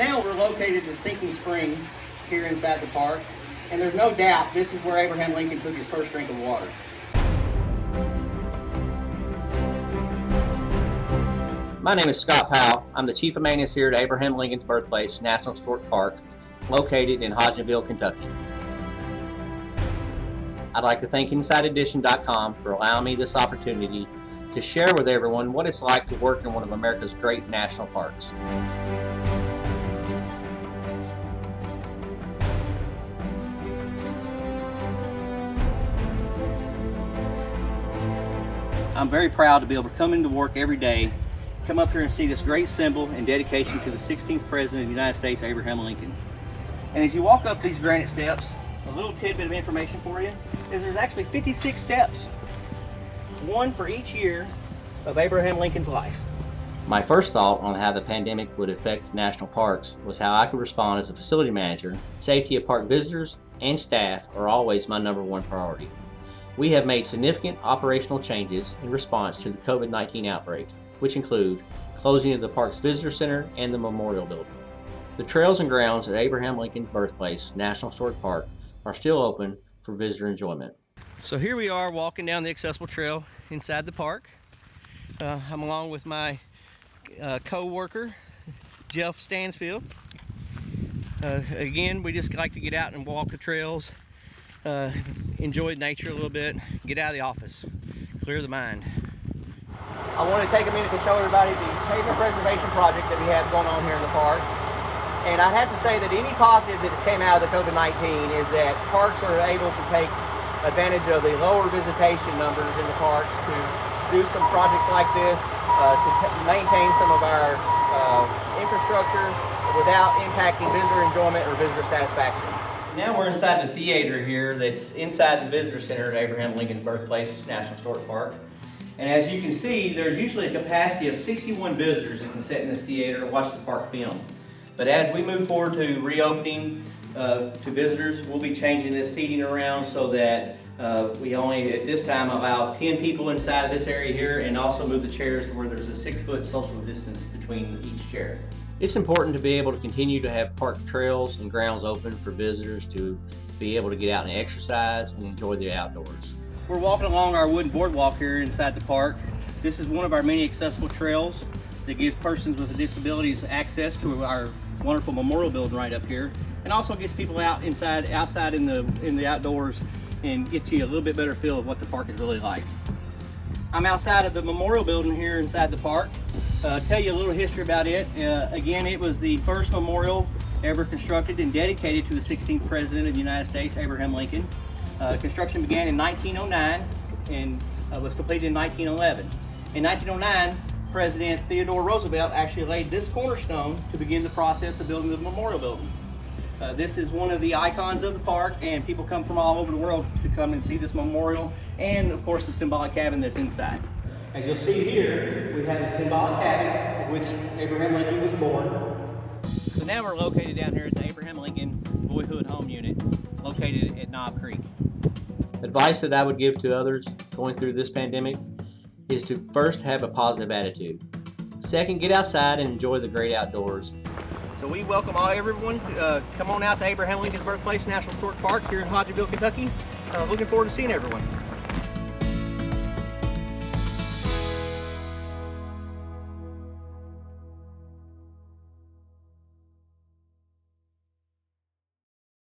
Now we're located at Sinking Spring here inside the park, and there's no doubt this is where Abraham Lincoln took his first drink of water. My name is Scott Powell. I'm the Chief of Maintenance here at Abraham Lincoln's Birthplace National Historic Park, located in Hodgenville, Kentucky. I'd like to thank InsideEdition.com for allowing me this opportunity to share with everyone what it's like to work in one of America's great national parks. I'm very proud to be able to come into work every day, come up here and see this great symbol and dedication to the 16th President of the United States, Abraham Lincoln. And as you walk up these granite steps, a little tidbit of information for you is there's actually 56 steps, one for each year of Abraham Lincoln's life. My first thought on how the pandemic would affect national parks was how I could respond as a facility manager. Safety of park visitors and staff are always my #1 priority. We have made significant operational changes in response to the COVID-19 outbreak, which include closing of the park's visitor center and the memorial building. The trails and grounds at Abraham Lincoln's Birthplace National Historic Park are still open for visitor enjoyment. So here we are walking down the accessible trail inside the park. I'm along with my co-worker, Jeff Stansfield. Again, we just like to get out and walk the trails, enjoy nature a little bit, get out of the office, clear the mind. I want to take a minute to show everybody the pavement preservation project that we have going on here in the park. And I'd have to say that any positive that has came out of the COVID-19 is that parks are able to take advantage of the lower visitation numbers in the parks to do some projects like this, to maintain some of our infrastructure without impacting visitor enjoyment or visitor satisfaction. Now we're inside the theater here that's inside the visitor center at Abraham Lincoln's Birthplace National Historic Park. And as you can see, there's usually a capacity of 61 visitors that can sit in this theater and watch the park film. But as we move forward to reopening to visitors, we'll be changing this seating around so that we only, at this time, allow 10 people inside of this area here, and also move the chairs to where there's a 6-foot social distance between each chair. It's important to be able to continue to have park trails and grounds open for visitors to be able to get out and exercise and enjoy the outdoors. We're walking along our wooden boardwalk here inside the park. This is one of our many accessible trails that gives persons with disabilities access to our wonderful memorial building right up here, and also gets people out outside in the outdoors, and gets you a little bit better feel of what the park is really like. I'm outside of the memorial building here inside the park. Tell you a little history about it. Again, it was the first memorial ever constructed and dedicated to the 16th President of the United States, Abraham Lincoln. Construction began in 1909 and was completed in 1911. In 1909, President Theodore Roosevelt actually laid this cornerstone to begin the process of building the memorial building. This is one of the icons of the park, and people come from all over the world to come and see this memorial, and of course the symbolic cabin that's inside. As you'll see here, we have the symbolic cabin of which Abraham Lincoln was born. So now we're located down here at the Abraham Lincoln Boyhood Home Unit, located at Knob Creek. Advice that I would give to others going through this pandemic is to first have a positive attitude. Second, get outside and enjoy the great outdoors. So we welcome everyone. Come on out to Abraham Lincoln's Birthplace National Historic Park here in Hodgenville, Kentucky. Looking forward to seeing everyone.